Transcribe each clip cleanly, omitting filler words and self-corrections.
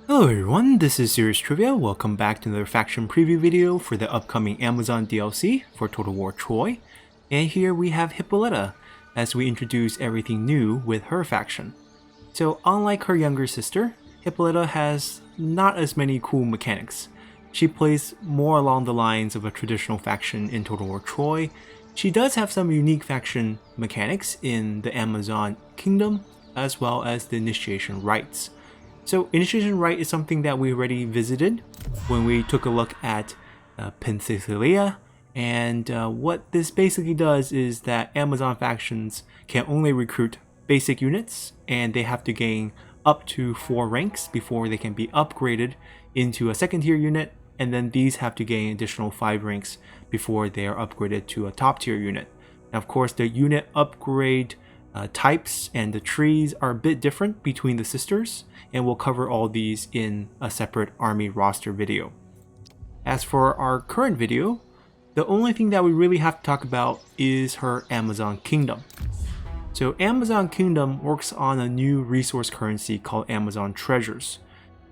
Hello everyone, this is Serious Trivia. Welcome back to another faction preview video for the upcoming Amazon DLC for Total War Troy. And here we have Hippolyta as we introduce everything new with her faction. So unlike her younger sister, Hippolyta has not as many cool mechanics. She plays more along the lines of a traditional faction in Total War Troy. She does have some unique faction mechanics in the Amazon Kingdom as well as the Initiation Rites. So Initiation Rite is something that we already visited when we took a look at Pensacola, and what this basically does is that Amazon factions can only recruit basic units, and they have to gain up to 4 ranks before they can be upgraded into a second tier unit, and then these have to gain additional 5 ranks before they are upgraded to a top tier unit. Now, of course, the unit upgrade types and the trees are a bit different between the sisters, and we'll cover all these in a separate army roster video. As for our current video, the only thing that we really have to talk about is her Amazon Kingdom. So Amazon Kingdom works on a new resource currency called Amazon Treasures,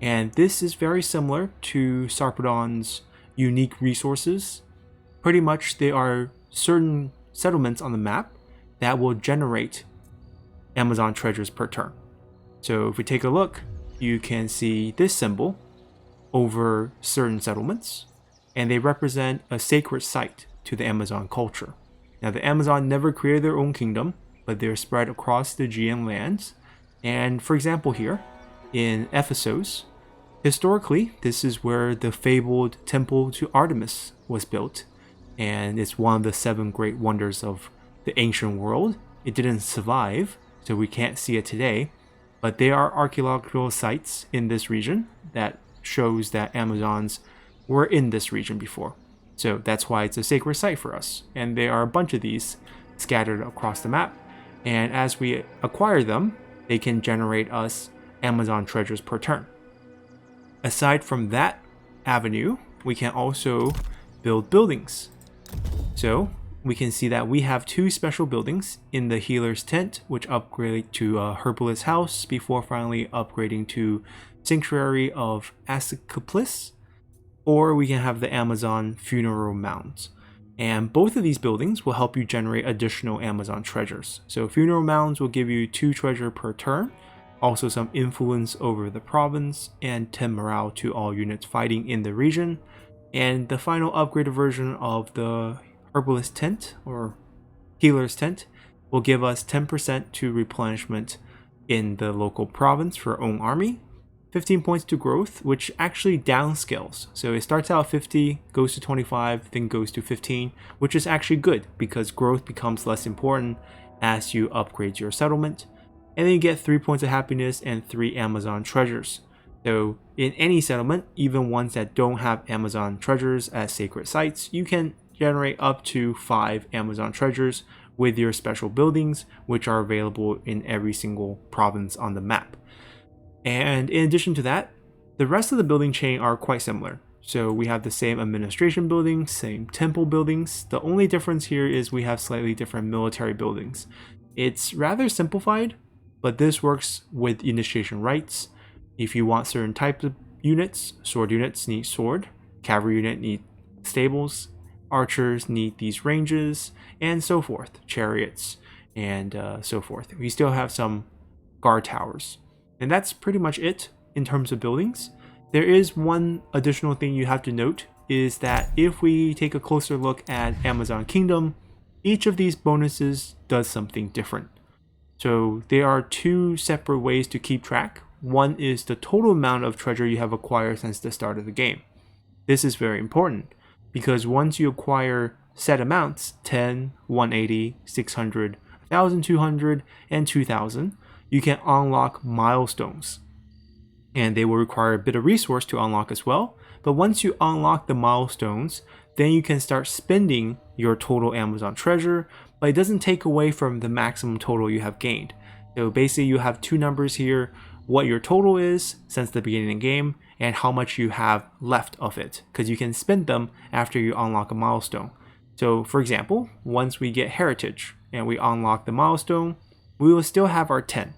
and this is very similar to Sarpedon's unique resources. Pretty much they are certain settlements on the map that will generate Amazon treasures per turn. So if we take a look, you can see this symbol over certain settlements, and they represent a sacred site to the Amazon culture. Now the Amazon never created their own kingdom, but they're spread across the Aegean lands. And for example here, in Ephesus, historically this is where the fabled temple to Artemis was built, and it's one of the 7 great wonders of the ancient world. It didn't survive, so we can't see it today, but there are archaeological sites in this region that shows that Amazons were in this region before. So that's why it's a sacred site for us, and there are a bunch of these scattered across the map, and as we acquire them, they can generate us Amazon treasures per turn. Aside from that avenue, we can also build buildings. So we can see that we have 2 special buildings in the Healer's Tent, which upgrade to a Herbalist's House before finally upgrading to Sanctuary of Asclepius, or we can have the Amazon Funeral Mounds. And both of these buildings will help you generate additional Amazon treasures. So Funeral Mounds will give you 2 treasure per turn, also some influence over the province, and 10 morale to all units fighting in the region. And the final upgraded version of the Herbalist Tent or Healer's Tent will give us 10% to replenishment in the local province for our own army, 15 points to growth, which actually downscales. So it starts out 50, goes to 25, then goes to 15, which is actually good because growth becomes less important as you upgrade your settlement. And then you get 3 points of happiness and 3 Amazon treasures. So in any settlement, even ones that don't have Amazon treasures as sacred sites, you can generate up to 5 Amazon treasures with your special buildings, which are available in every single province on the map. And in addition to that, the rest of the building chain are quite similar. So we have the same administration buildings, same temple buildings. The only difference here is we have slightly different military buildings. It's rather simplified, but this works with initiation rites. If you want certain types of units, sword units need sword, cavalry unit need stables, archers need these ranges, and so forth, chariots, and so forth. We still have some guard towers. And that's pretty much it in terms of buildings. There is one additional thing you have to note, is that if we take a closer look at Amazon Kingdom, each of these bonuses does something different. So there are 2 separate ways to keep track. One is the total amount of treasure you have acquired since the start of the game. This is very important, because once you acquire set amounts, 10, 180, 600, 1200, and 2000, you can unlock milestones. And they will require a bit of resource to unlock as well. But once you unlock the milestones, then you can start spending your total Amazon treasure, but it doesn't take away from the maximum total you have gained. So basically you have 2 numbers here, what your total is since the beginning of the game, and how much you have left of it, because you can spend them after you unlock a milestone. So for example, once we get heritage and we unlock the milestone, we will still have our 10.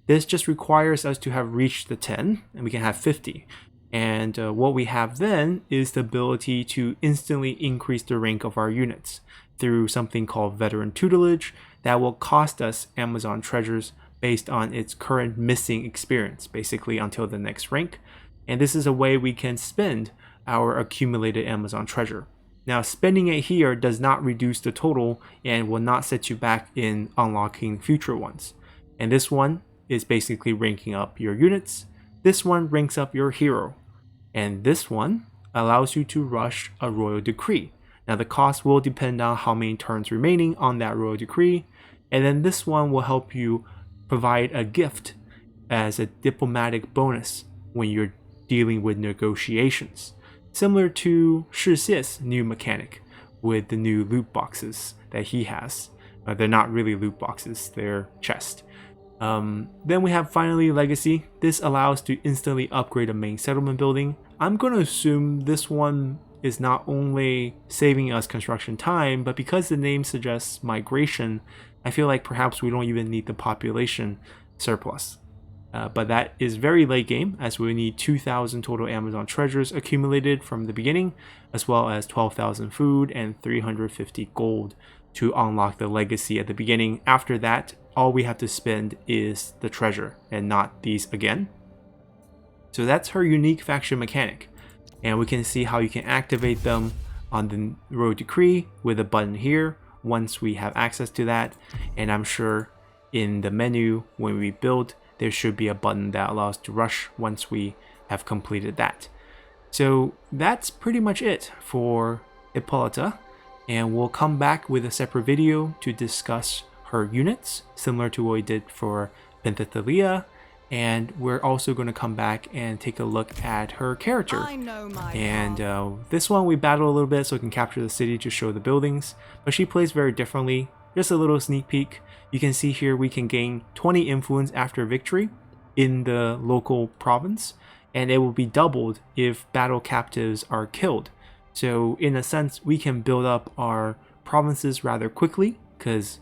This just requires us to have reached the 10, and we can have 50. And what we have then is the ability to instantly increase the rank of our units through something called veteran tutelage that will cost us Amazon treasures based on its current missing experience, basically until the next rank. And this is a way we can spend our accumulated Amazon treasure. Now, spending it here does not reduce the total and will not set you back in unlocking future ones. And this one is basically ranking up your units. This one ranks up your hero. And this one allows you to rush a royal decree. Now, the cost will depend on how many turns remaining on that royal decree. And then this one will help you provide a gift as a diplomatic bonus when you're dealing with negotiations, similar to Shi Xie's new mechanic with the new loot boxes that he has. They're not really loot boxes, they're chests. Then we have finally Legacy. This allows to instantly upgrade a main settlement building. I'm going to assume this one is not only saving us construction time, but because the name suggests migration, I feel like perhaps we don't even need the population surplus. But that is very late game, as we need 2,000 total Amazon treasures accumulated from the beginning, as well as 12,000 food and 350 gold to unlock the legacy at the beginning. After that, all we have to spend is the treasure and not these again. So that's her unique faction mechanic, and we can see how you can activate them on the royal decree with a button here once we have access to that. And I'm sure in the menu when we build, there should be a button that allows to rush once we have completed that. So that's pretty much it for Hippolyta, and we'll come back with a separate video to discuss her units, similar to what we did for Penthelia, and we're also going to come back and take a look at her character. And this one we battle a little bit so we can capture the city to show the buildings, but she plays very differently. Just a little sneak peek. You can see here we can gain 20 influence after victory in the local province, and it will be doubled if battle captives are killed. So in a sense, we can build up our provinces rather quickly, because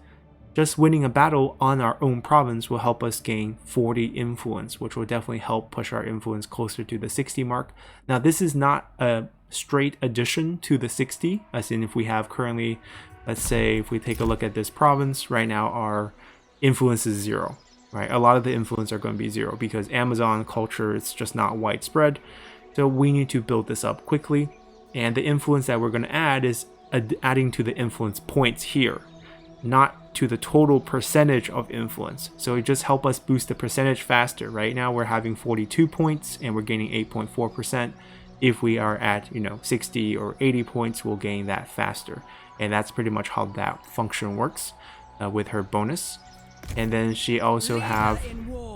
just winning a battle on our own province will help us gain 40 influence, which will definitely help push our influence closer to the 60 mark. Now, this is not a straight addition to the 60, as in if we have currently, let's say if we take a look at this province, right now our influence is 0, right? A lot of the influence are going to be 0 because Amazon culture is just not widespread. So we need to build this up quickly. And the influence that we're going to add is adding to the influence points here, not to the total percentage of influence. So it just helps us boost the percentage faster. Right now we're having 42 points and we're gaining 8.4%. If we are at 60 or 80 points, we'll gain that faster. And that's pretty much how that function works with her bonus. And then she also have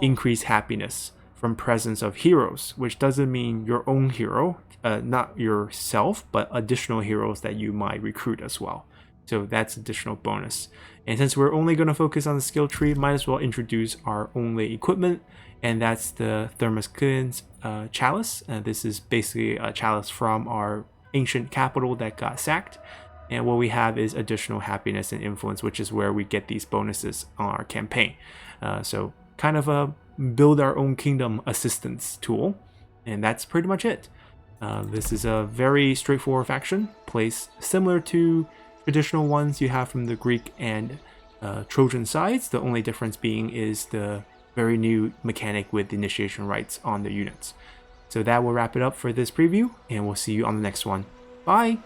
increased happiness from presence of heroes, which doesn't mean your own hero, not yourself, but additional heroes that you might recruit as well. So that's additional bonus. And since we're only going to focus on the skill tree, might as well introduce our only equipment, and that's the Thermoscan's chalice. This is basically a chalice from our ancient capital that got sacked. And what we have is additional happiness and influence, which is where we get these bonuses on our campaign. So kind of a build our own kingdom assistance tool. And that's pretty much it. This is a very straightforward faction, plays similar to traditional ones you have from the Greek and Trojan sides. The only difference being is the very new mechanic with initiation rights on the units. So that will wrap it up for this preview, and we'll see you on the next one. Bye!